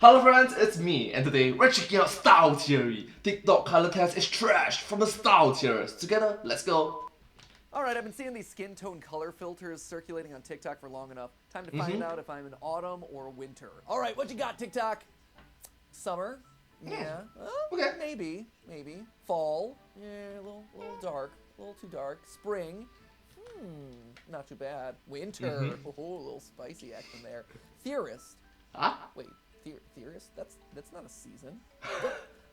Hello friends, it's me, and today we're checking out style theory. TikTok color test is trashed from the style theorists. Together, let's go. Alright, I've been seeing these skin tone color filters circulating on TikTok for long enough. Time to find out if I'm in autumn or winter. Alright, what you got, TikTok? Summer? Yeah. Okay. Maybe. Fall? Yeah, a little dark. A little too dark. Spring? Not too bad. Winter? Oh, a little spicy action there. Theorist? Huh? Wait, Theorist? That's not a season.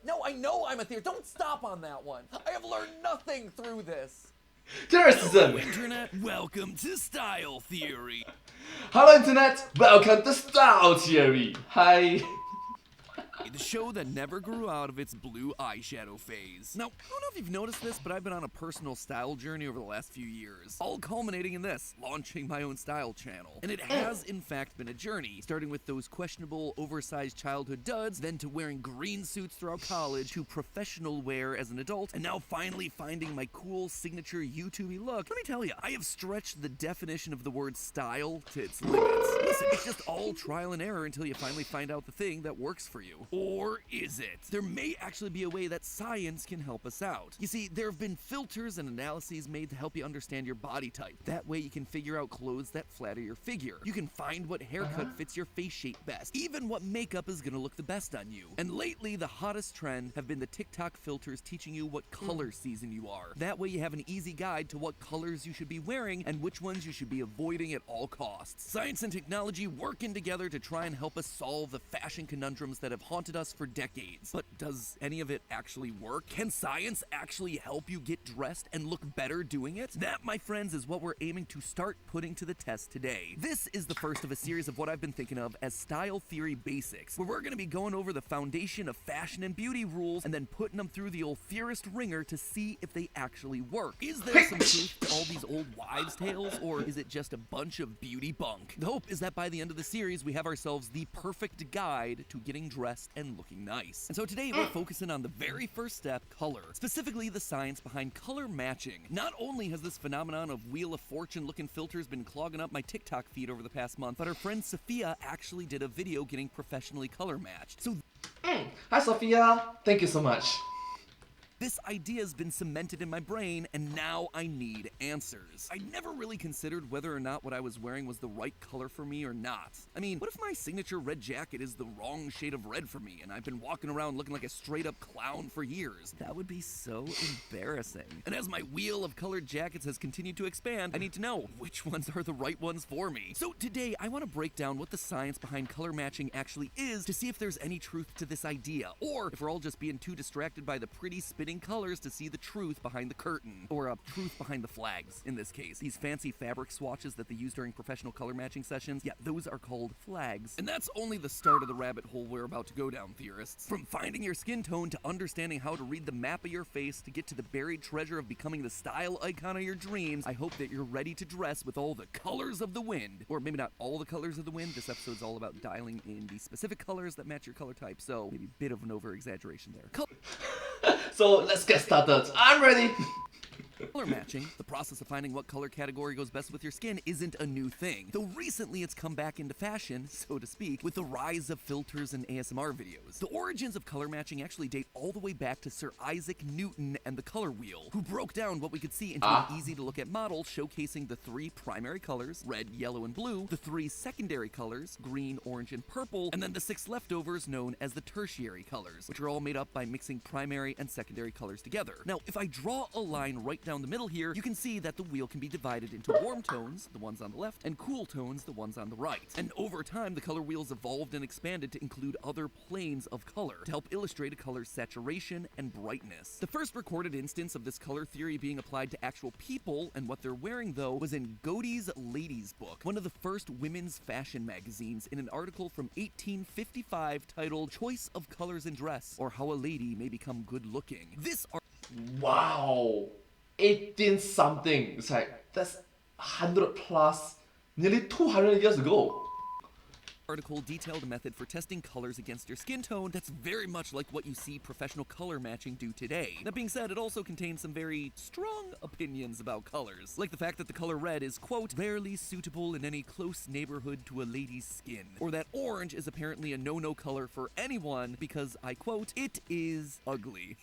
No, I know I'm a theorist. Don't stop on that one. I have learned nothing through this. Theorism! Internet, welcome to Style Theory. Hello Internet, welcome to style theory. Hi. The show that never grew out of its blue eyeshadow phase. Now, I don't know if you've noticed this, but I've been on a personal style journey over the last few years, all culminating in this, launching my own style channel. And it has, in fact, been a journey, starting with those questionable, oversized childhood duds, then to wearing green suits throughout college, to professional wear as an adult, and now finally finding my cool signature YouTube-y look. Let me tell you, I have stretched the definition of the word style to its limits. Listen, it's just all trial and error until you finally find out the thing that works for you. Or is it? There may actually be a way that science can help us out. You see, there have been filters and analyses made to help you understand your body type. That way you can figure out clothes that flatter your figure. You can find what haircut fits your face shape best. Even what makeup is gonna look the best on you. And lately, the hottest trend have been the TikTok filters teaching you what color season you are. That way you have an easy guide to what colors you should be wearing and which ones you should be avoiding at all costs. Science and technology working together to try and help us solve the fashion conundrums that have haunted us for decades. But does any of it actually work? Can science actually help you get dressed and look better doing it? That, my friends, is what we're aiming to start putting to the test today. This is the first of a series of what I've been thinking of as Style Theory Basics, where we're going to be going over the foundation of fashion and beauty rules and then putting them through the old theorist ringer to see if they actually work. Is there some truth to all these old wives' tales, or is it just a bunch of beauty bunk? The hope is that by the end of the series, we have ourselves the perfect guide to getting dressed and looking nice. And so today we're focusing on the very first step, color. Specifically the science behind color matching. Not only has this phenomenon of Wheel of Fortune looking filters been clogging up my TikTok feed over the past month, but our friend Sophia actually did a video getting professionally color matched. So Hi Sophia, thank you so much. this idea has been cemented in my brain, and now I need answers. I never really considered whether or not what I was wearing was the right color for me or not. I mean, what if my signature red jacket is the wrong shade of red for me, and I've been walking around looking like a straight-up clown for years? That would be so embarrassing. And as my wheel of colored jackets has continued to expand, I need to know which ones are the right ones for me. So today, I want to break down what the science behind color matching actually is to see if there's any truth to this idea, or if we're all just being too distracted by the pretty spinning colors to see the truth behind the curtain, or truth behind the flags in this case. These fancy fabric swatches that they use during professional color matching sessions, yeah, those are called flags. And that's only the start of the rabbit hole we're about to go down, theorists. From finding your skin tone to understanding how to read the map of your face to get to the buried treasure of becoming the style icon of your dreams, I hope that you're ready to dress with all the colors of the wind. Or maybe not all the colors of the wind. This episode's all about dialing in the specific colors that match your color type, so maybe a bit of an over-exaggeration there. So let's get started. I'm ready. Color matching, the process of finding what color category goes best with your skin, isn't a new thing. Though recently it's come back into fashion, so to speak, with the rise of filters and ASMR videos. The origins of color matching actually date all the way back to Sir Isaac Newton and the color wheel, who broke down what we could see into an easy-to-look-at model showcasing the three primary colors, red, yellow, and blue, the three secondary colors, green, orange, and purple, and then the six leftovers known as the tertiary colors, which are all made up by mixing primary and secondary colors together. Now, if I draw a line right down the middle here, you can see that the wheel can be divided into warm tones, the ones on the left, and cool tones, the ones on the right. And over time, the color wheels evolved and expanded to include other planes of color to help illustrate a color's saturation and brightness. The first recorded instance of this color theory being applied to actual people and what they're wearing, though, was in Godey's Ladies Book, one of the first women's fashion magazines, in an article from 1855 titled Choice of Colors in Dress, or How a Lady May Become Good Looking. This Wow. 18 something. It's like, that's 100 plus, nearly 200 years ago. article detailed a method for testing colors against your skin tone that's very much like what you see professional color matching do today. That being said, it also contains some very strong opinions about colors, like the fact that the color red is, quote, rarely suitable in any close neighborhood to a lady's skin, or that orange is apparently a no-no color for anyone because, I quote, it is ugly.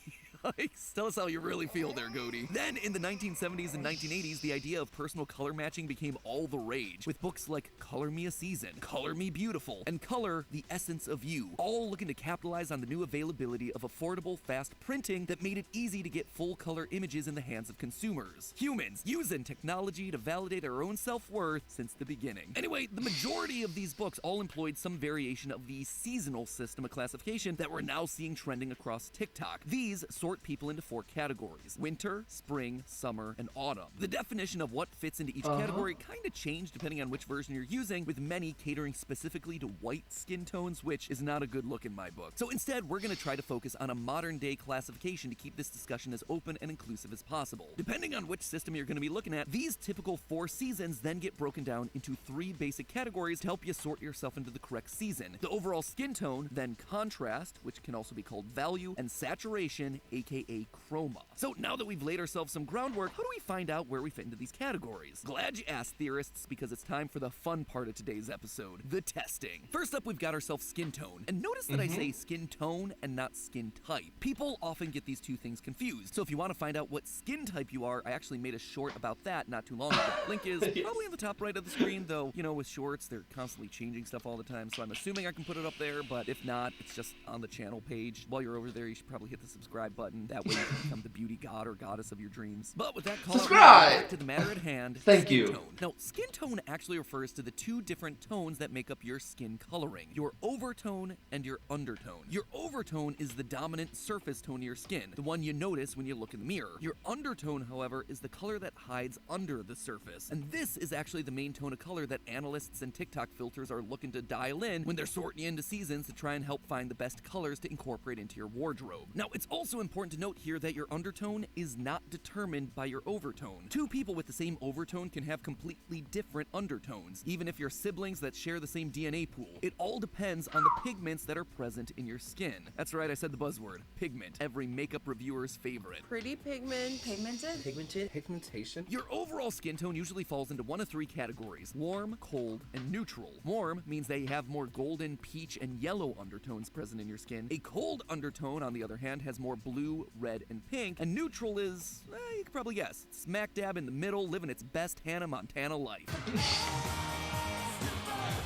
Tell us how you really feel there, Goaty. Then, in the 1970s and 1980s, the idea of personal color matching became all the rage, with books like Color Me a Season, Color Me Beautiful, and Color the Essence of You, all looking to capitalize on the new availability of affordable, fast printing that made it easy to get full-color images in the hands of consumers. Humans using technology to validate our own self-worth since the beginning. Anyway, the majority of these books all employed some variation of the seasonal system of classification that we're now seeing trending across TikTok. These sort people into 4 categories: winter, spring, summer, and autumn. The definition of what fits into each category kind of changed depending on which version you're using, with many catering specifically to white skin tones, which is not a good look in my book. So instead, we're going to try to focus on a modern day classification to keep this discussion as open and inclusive as possible. Depending on which system you're going to be looking at, these typical 4 seasons then get broken down into 3 basic categories to help you sort yourself into the correct season: the overall skin tone, then contrast, which can also be called value, and saturation, aka chroma. So now that we've laid ourselves some groundwork, how do we find out where we fit into these categories? Glad you asked, theorists, because it's time for the fun part of today's episode, the testing. First up, we've got ourselves skin tone. And notice that I say skin tone and not skin type. People often get these two things confused. So if you want to find out what skin type you are, I actually made a short about that not too long ago. Link is probably on the top right of the screen, though, you know, with shorts, they're constantly changing stuff all the time, so I'm assuming I can put it up there, but if not, it's just on the channel page. While you're over there, you should probably hit the subscribe button. That way you can become the beauty god or goddess of your dreams. But with that call, back to the matter at hand. Thank you. Tone. Now, skin tone actually refers to the 2 different tones that make up your skin coloring: your overtone and your undertone. Your overtone is the dominant surface tone of your skin, the one you notice when you look in the mirror. Your undertone, however, is the color that hides under the surface. And this is actually the main tone of color that analysts and TikTok filters are looking to dial in when they're sorting you into seasons to try and help find the best colors to incorporate into your wardrobe. Now, it's also important to note here that your undertone is not determined by your overtone. 2 people with the same overtone can have completely different undertones, even if you're siblings that share the same DNA pool. It all depends on the pigments that are present in your skin. That's right, I said the buzzword, pigment, every makeup reviewer's favorite. Pretty pigment. Pigmented? Pigmented? Pigmentation? Your overall skin tone usually falls into one of 3 categories: warm, cold, and neutral. Warm means that you have more golden, peach, and yellow undertones present in your skin. A cold undertone, on the other hand, has more blue, red, and pink. And neutral is, you can probably guess, smack dab in the middle, living its best Hannah Montana life.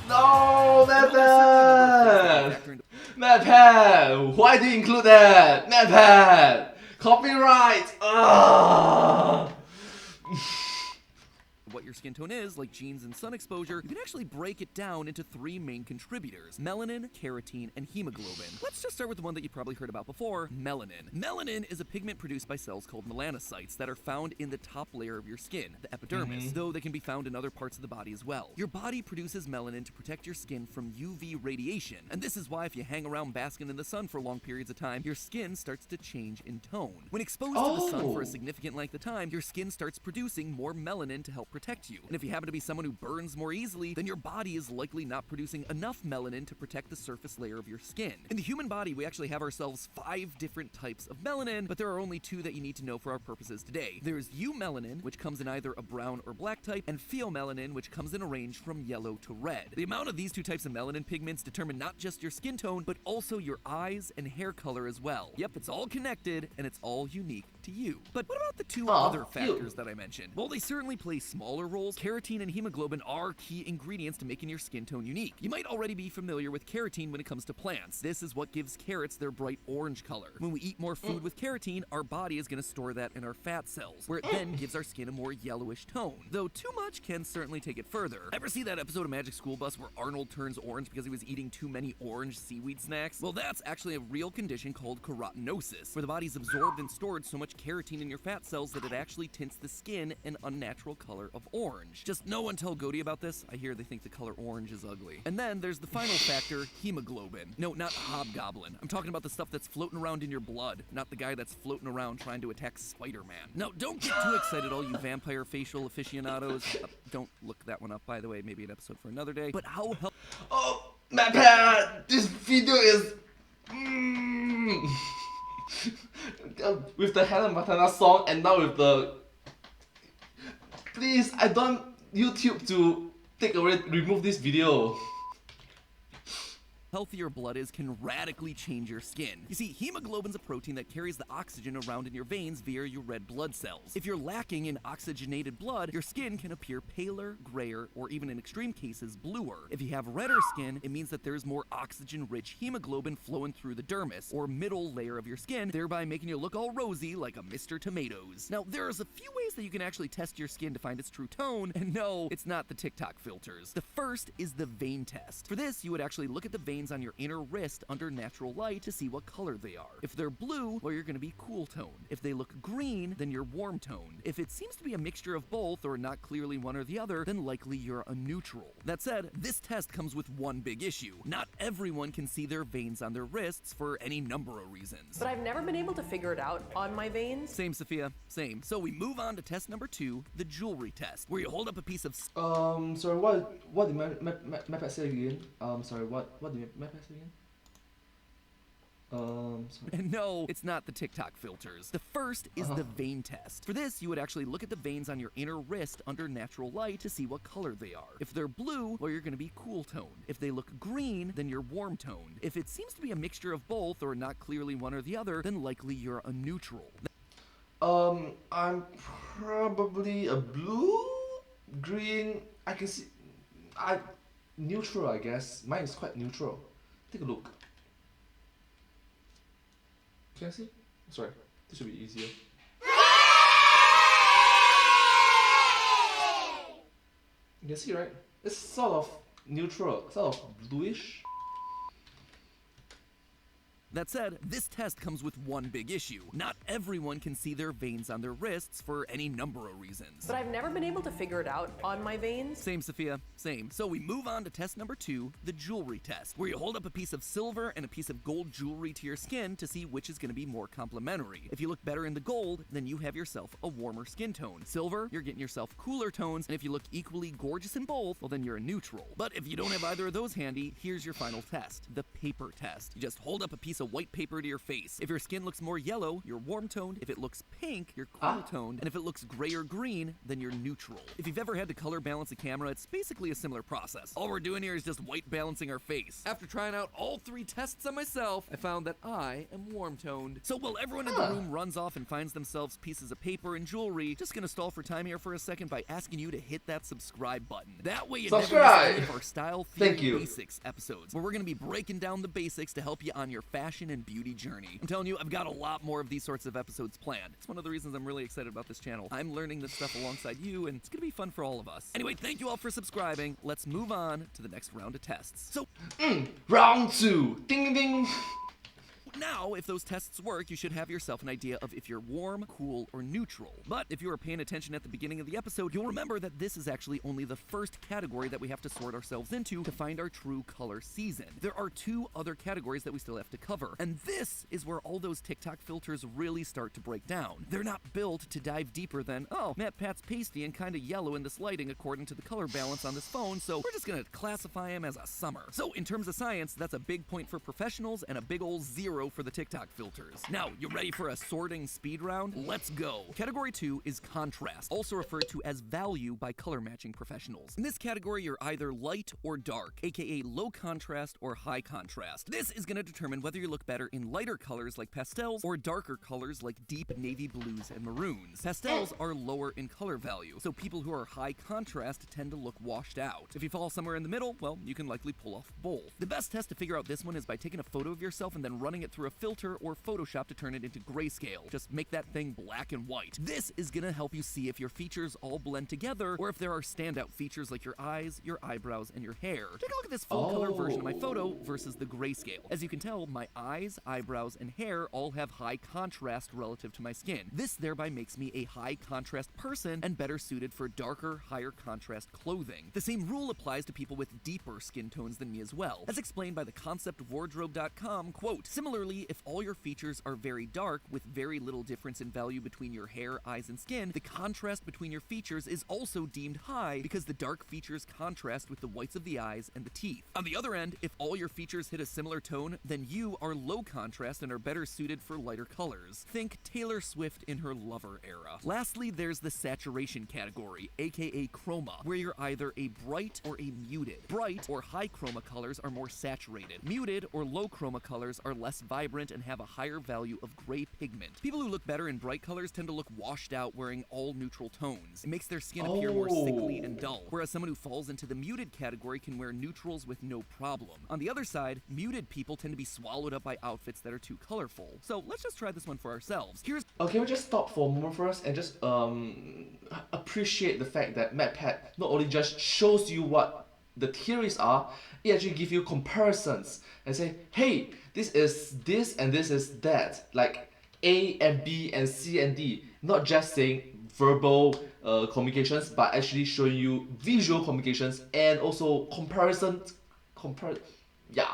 No, MadPad! MadPad! Why do you include that? MadPad! Copyright! Ugh! What your skin tone is, like genes and sun exposure, you can actually break it down into 3 main contributors: melanin, keratin, and hemoglobin. Let's just start with the one that you've probably heard about before, melanin. Melanin is a pigment produced by cells called melanocytes that are found in the top layer of your skin, the epidermis, though they can be found in other parts of the body as well. Your body produces melanin to protect your skin from UV radiation, and this is why if you hang around basking in the sun for long periods of time, your skin starts to change in tone. When exposed to the sun for a significant length of time, your skin starts producing more melanin to help protect you. And if you happen to be someone who burns more easily, then your body is likely not producing enough melanin to protect the surface layer of your skin. In the human body, we actually have ourselves 5 different types of melanin, but there are only 2 that you need to know for our purposes today. There's eumelanin, which comes in either a brown or black type, and pheomelanin, which comes in a range from yellow to red. The amount of these 2 types of melanin pigments determine not just your skin tone, but also your eyes and hair color as well. Yep, it's all connected, and it's all unique to you. But what about the 2 other factors that I mentioned? Well, they certainly play smaller roles. Keratin and hemoglobin are key ingredients to making your skin tone unique. You might already be familiar with keratin when it comes to plants. This is what gives carrots their bright orange color. When we eat more food with keratin, our body is going to store that in our fat cells, where it then gives our skin a more yellowish tone. Though too much can certainly take it further. Ever see that episode of Magic School Bus where Arnold turns orange because he was eating too many orange seaweed snacks? Well, that's actually a real condition called carotenosis, where the body's absorbed and stored so much keratin in your fat cells that it actually tints the skin an unnatural color of orange. Just no one tell Goaty about this. I hear they think the color orange is ugly. And then there's the final factor, hemoglobin. No, not hobgoblin. I'm talking about the stuff that's floating around in your blood, not the guy that's floating around trying to attack Spider-Man. Now, don't get too excited, all you vampire facial aficionados. Don't look that one up, by the way. Maybe an episode for another day. But how Mappa, this video is with the Hannah Montana song and now with the. Please, I don't want YouTube to remove this video. Healthier blood is can radically change your skin. You see, hemoglobin's a protein that carries the oxygen around in your veins via your red blood cells. If you're lacking in oxygenated blood, your skin can appear paler, grayer, or even in extreme cases, bluer. If you have redder skin, it means that there's more oxygen-rich hemoglobin flowing through the dermis, or middle layer of your skin, thereby making you look all rosy like a Mr. Tomatoes. Now, there's a few ways that you can actually test your skin to find its true tone, and no, it's not the TikTok filters. The first is the vein test. For this, you would actually look at the veins on your inner wrist under natural light to see what color they are. If they're blue, well, you're going to be cool toned. If they look green, then you're warm toned. If it seems to be a mixture of both or not clearly one or the other, then likely you're a neutral. That said, this test comes with one big issue. Not everyone can see their veins on their wrists for any number of reasons. But I've never been able to figure it out on my veins. Same, Sophia, same. So we move on to test number 2, the jewelry test, where you hold up a piece of Sorry, what did Mappa say again? Sorry, what did Mappa say again? Sorry. And no, it's not the TikTok filters. The first is the vein test. For this, you would actually look at the veins on your inner wrist under natural light to see what color they are. If they're blue, well, you're going to be cool toned. If they look green, then you're warm toned. If it seems to be a mixture of both or not clearly one or the other, then likely you're a neutral. I'm probably a blue, green. I can see. Neutral, I guess. Mine is quite neutral. Take a look. Can I see? Sorry, this should be easier. You can see, right? It's sort of neutral, sort of bluish. That said, this test comes with one big issue. Not everyone can see their veins on their wrists for any number of reasons. But I've never been able to figure it out on my veins. Same, Sophia, same. So we move on to test number 2, the jewelry test, where you hold up a piece of silver and a piece of gold jewelry to your skin to see which is going to be more complementary. If you look better in the gold, then you have yourself a warmer skin tone. Silver, you're getting yourself cooler tones, and if you look equally gorgeous in both, well then you're a neutral. But if you don't have either of those handy, here's your final test, the paper test. You just hold up a piece of white paper to your face. If your skin looks more yellow, you're warm toned. If it looks pink, you're cool toned. And if it looks gray or green, then you're neutral. If you've ever had to color balance a camera, it's basically a similar process. All we're doing here is just white balancing our face. After trying out all 3 tests on myself, I found that I am warm toned. So while everyone in the room runs off and finds themselves pieces of paper and jewelry, just gonna stall for time here for a second by asking you to hit that subscribe button. That way you never miss any of our Style Theory Basics episodes, where we're gonna be breaking down the basics to help you on your fashion and beauty journey. I'm telling you, I've got a lot more of these sorts of episodes planned. It's one of the reasons I'm really excited about this channel. I'm learning this stuff alongside you, and it's gonna be fun for all of us. Anyway, thank you all for subscribing. Let's move on to the next round of tests. So, round 2. Ding ding. now, if those tests work, you should have yourself an idea of if you're warm, cool, or neutral. But if you were paying attention at the beginning of the episode, you'll remember that this is actually only the first category that we have to sort ourselves into to find our true color season. There are 2 other categories that we still have to cover, and this is where all those TikTok filters really start to break down. They're not built to dive deeper than, oh, Matt Pat's pasty and kinda yellow in this lighting according to the color balance on this phone, so we're just gonna classify him as a summer. So in terms of science, that's a big point for professionals and a big ol' 0 for the TikTok filters. Now, you ready for a sorting speed round? Let's go. Category 2 is contrast, also referred to as value by color matching professionals. In this category, you're either light or dark, aka low contrast or high contrast. This is gonna determine whether you look better in lighter colors like pastels or darker colors like deep navy blues and maroons. Pastels are lower in color value, so people who are high contrast tend to look washed out. If you fall somewhere in the middle, well, you can likely pull off both. The best test to figure out this one is by taking a photo of yourself and then running it through a filter or Photoshop to turn it into grayscale. Just make that thing black and white. This is gonna help you see if your features all blend together or if there are standout features like your eyes, your eyebrows, and your hair. Take a look at this full color version of my photo versus the grayscale. As you can tell, my eyes, eyebrows, and hair all have high contrast relative to my skin. This thereby makes me a high contrast person and better suited for darker, higher contrast clothing. The same rule applies to people with deeper skin tones than me as well. As explained by the conceptwardrobe.com, quote, similarly, Similarly, if all your features are very dark with very little difference in value between your hair, eyes, and skin, the contrast between your features is also deemed high because the dark features contrast with the whites of the eyes and the teeth. On the other end, if all your features hit a similar tone, then you are low contrast and are better suited for lighter colors. Think Taylor Swift in her Lover era. Lastly, there's the saturation category, aka chroma, where you're either a bright or a muted. Bright or high chroma colors are more saturated. Muted or low chroma colors are less vibrant and have a higher value of gray pigment. People who look better in bright colors tend to look washed out wearing all neutral tones. It makes their skin appear more sickly and dull, whereas someone who falls into the muted category can wear neutrals with no problem. On the other side, muted people tend to be swallowed up by outfits that are too colorful. So let's just try this one for ourselves. Here's Okay, we just stop for a moment first and just appreciate the fact that MatPat not only just shows you what the theories are, it actually gives you comparisons and say, hey, this is this and this is that, like A and B and C and D, not just saying verbal communications, but actually showing you visual communications and also yeah.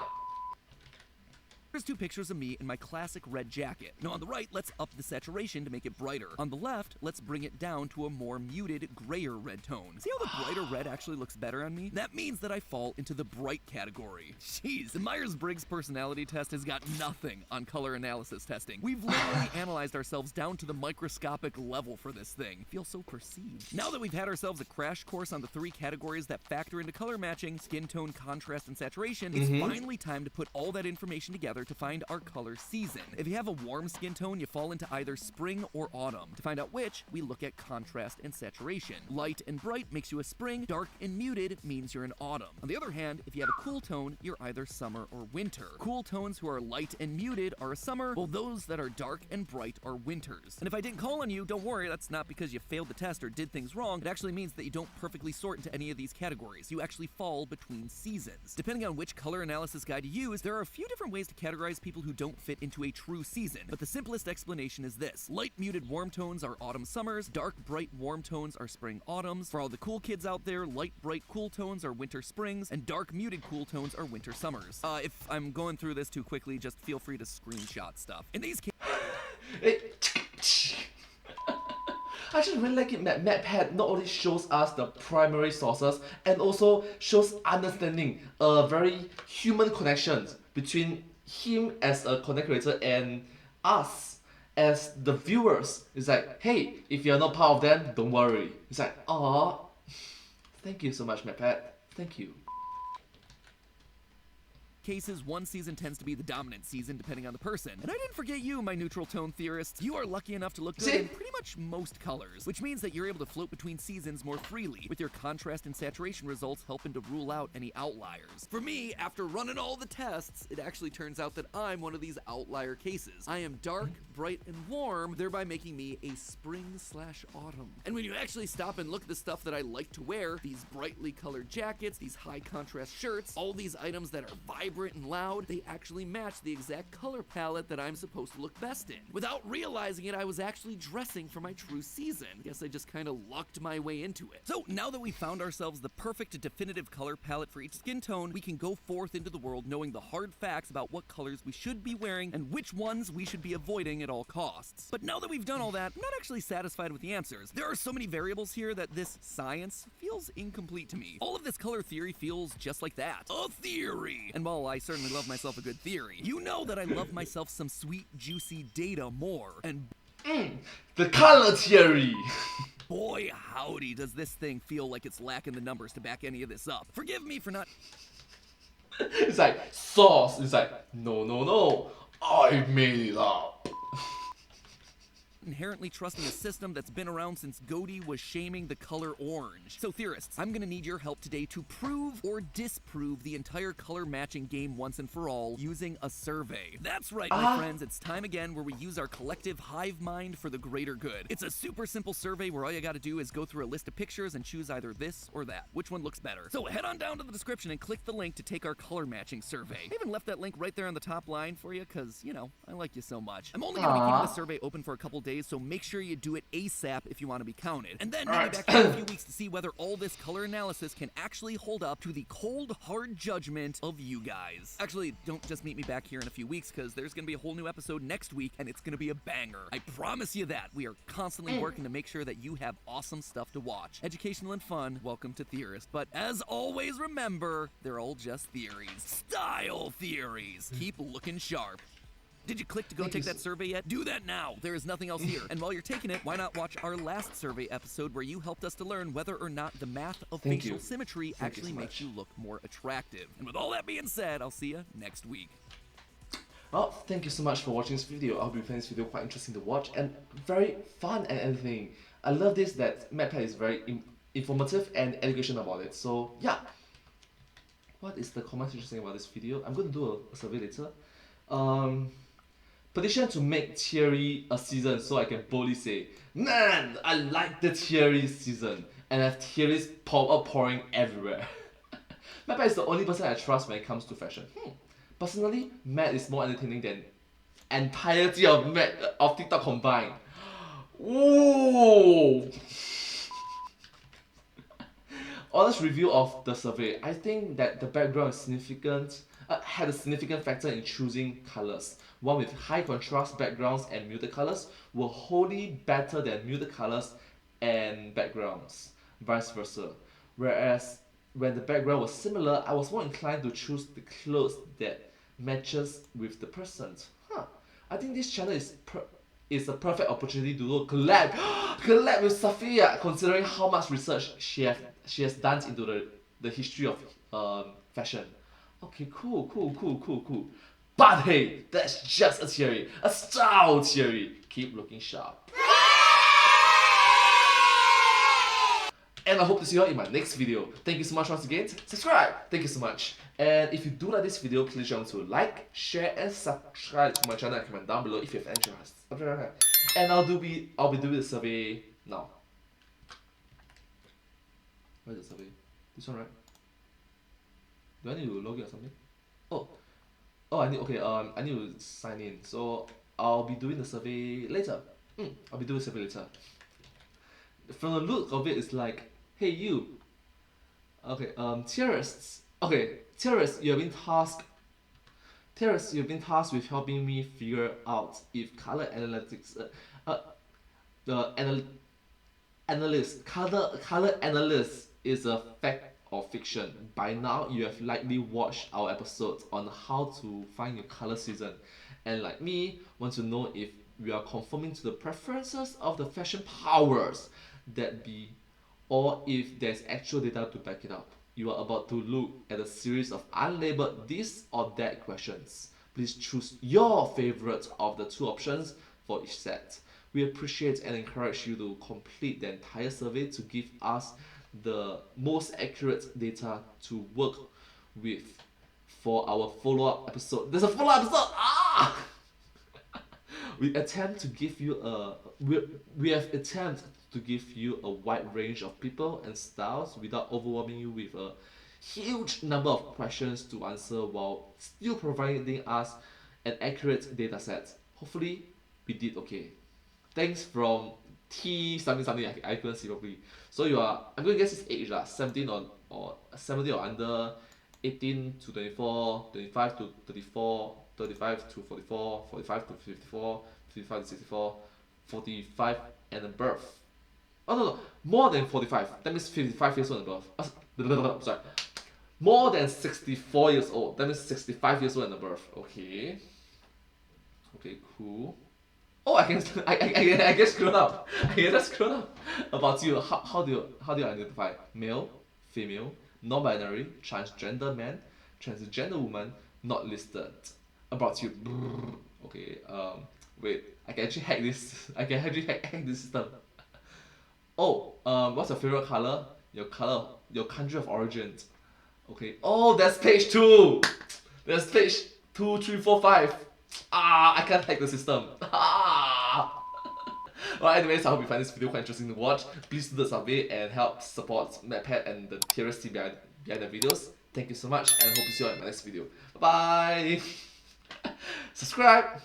Here's two pictures of me in my classic red jacket. Now on the right, let's up the saturation to make it brighter. On the left, let's bring it down to a more muted, grayer red tone. See how the brighter red actually looks better on me? That means that I fall into the bright category. Jeez, the Myers-Briggs personality test has got nothing on color analysis testing. We've literally analyzed ourselves down to the microscopic level for this thing. Feel so perceived. Now that we've had ourselves a crash course on the three categories that factor into color matching, skin tone, contrast, and saturation, it's finally time to put all that information together to find our color season. If you have a warm skin tone, you fall into either spring or autumn. To find out which, we look at contrast and saturation. Light and bright makes you a spring, dark and muted means you're an autumn. On the other hand, if you have a cool tone, you're either summer or winter. Cool tones who are light and muted are a summer, while those that are dark and bright are winters. And if I didn't call on you, don't worry, that's not because you failed the test or did things wrong. It actually means that you don't perfectly sort into any of these categories. You actually fall between seasons. Depending on which color analysis guide you use, there are a few different ways to categorize people who don't fit into a true season, but the simplest explanation is this. Light muted warm tones are autumn summers, dark bright warm tones are spring autumns. For all the cool kids out there, light bright cool tones are winter springs, and dark muted cool tones are winter summers. If I'm going through this too quickly, just feel free to screenshot stuff. In these cases, I just really like it that MatPat not only shows us the primary sources and also shows understanding very human connections between him as a content creator and us as the viewers. It's like, hey, if you're not part of them, don't worry. It's like, aw, thank you so much, MatPat. Thank you. cases, one season tends to be the dominant season depending on the person. And I didn't forget you, my neutral tone theorists. You are lucky enough to look good in pretty much most colors, which means that you're able to float between seasons more freely, with your contrast and saturation results helping to rule out any outliers. For me, after running all the tests, it actually turns out that I'm one of these outlier cases. I am dark, bright, and warm, thereby making me a spring/autumn. And when you actually stop and look at the stuff that I like to wear, these brightly colored jackets, these high contrast shirts, all these items that are vibrant and loud, they actually match the exact color palette that I'm supposed to look best in. Without realizing it, I was actually dressing for my true season. Guess I just kind of lucked my way into it. So now that we found ourselves the perfect definitive color palette for each skin tone, we can go forth into the world knowing the hard facts about what colors we should be wearing and which ones we should be avoiding at all costs. But now that we've done all that, I'm not actually satisfied with the answers. There are so many variables here that this science feels incomplete to me. All of this color theory feels just like that. A theory! And while I certainly love myself a good theory, you know that I love myself some sweet, juicy data more. And the color theory! boy howdy does this thing feel like it's lacking the numbers to back any of this up. Forgive me for not... It's like, sauce. It's like, no, I made it up. inherently trusting a system that's been around since Godey was shaming the color orange. So theorists, I'm gonna need your help today to prove or disprove the entire color matching game once and for all using a survey. That's right, my friends, it's time again where we use our collective hive mind for the greater good. It's a super simple survey where all you gotta do is go through a list of pictures and choose either this or that. Which one looks better? So head on down to the description and click the link to take our color matching survey. I even left that link right there on the top line for you because, you know, I like you so much. I'm only gonna be keeping the survey open for a couple days phase, so make sure you do it ASAP if you want to be counted. And then Alright. maybe back here in a few weeks to see whether all this color analysis can actually hold up to the cold, hard judgment of you guys. Actually, don't just meet me back here in a few weeks, because there's going to be a whole new episode next week, and it's going to be a banger. I promise you that. We are constantly working to make sure that you have awesome stuff to watch. Educational and fun, welcome to Theorist. But as always, remember, they're all just theories. Style theories. Keep looking sharp. Did you click to go take that survey yet? Do that now. There is nothing else here. And while you're taking it, why not watch our last survey episode where you helped us to learn whether or not the math of facial symmetry actually makes you look more attractive. And with all that being said, I'll see you next week. Well, thank you so much for watching this video. I hope you find this video quite interesting to watch and very fun and everything. I love this that MatPat is very informative and educational about it. So yeah. What is the comment section saying about this video? I'm going to do a survey later. Petition to make Theory a season so I can boldly say, man, I like the Theory season and have theories pouring everywhere. MatPat is the only person I trust when it comes to fashion. Personally, Matt is more entertaining than entirety of TikTok combined. Ooh. Honest review of the survey. I think that the background is had a significant factor in choosing colors. One with high contrast backgrounds and muted colors were wholly better than muted colors and backgrounds, vice versa. Whereas when the background was similar, I was more inclined to choose the clothes that matches with the person. I think this channel is a perfect opportunity to do a collab with Safia, considering how much research she has done into the history of fashion. Okay, cool. But hey, that's just a theory, a style theory. Keep looking sharp. And I hope to see you all in my next video. Thank you so much once again. Subscribe. Thank you so much. And if you do like this video, please remember to like, share, and subscribe to my channel and comment down below if you have any interest. And I'll be doing the survey now. Where's the survey? This one, right? Do I need to log in or something? I need to sign in. So I'll be doing the survey later. I'll be doing the survey later. From the look of it, it's like, hey you. Okay, Theorists. Okay, Theorists, you've been tasked with helping me figure out if color analytics, color analyst is a fact or fiction. By now, you have likely watched our episodes on how to find your color season, and like me, want to know if we are conforming to the preferences of the fashion powers that be, or if there's actual data to back it up. You are about to look at a series of unlabeled this or that questions. Please choose your favorite of the two options for each set. We appreciate and encourage you to complete the entire survey to give us the most accurate data to work with for our follow-up episode. There's a follow-up episode! We have attempted to give you a wide range of people and styles without overwhelming you with a huge number of questions to answer while still providing us an accurate data set. Hopefully, we did okay. Thanks from T something I couldn't see properly. So I'm going to guess his age 17 or 17 or under, 18 to 24, 25 to 34, 35 to 44, 45 to 54, 55 to 64, 45 and above. Oh no, more than 45. That means 55 years old and above. Sorry. More than 64 years old. That means 65 years old and above. Okay. Okay, cool. Oh, I get screwed up. I get screwed up. About you, how do you identify? Male, female, non-binary, transgender man, transgender woman, not listed. About you. Okay. Wait. I can actually hack this. I can actually hack this system. Oh. What's your favorite color? Your country of origin. Okay. Oh, that's page 2. That's page 2, 3, 4, 5. I can't hack the system. Well, anyways, I hope you find this video quite interesting to watch. Please do the survey and help support MatPat and the Theorist team behind the videos. Thank you so much, and I hope to see you all in my next video. Bye bye. Subscribe.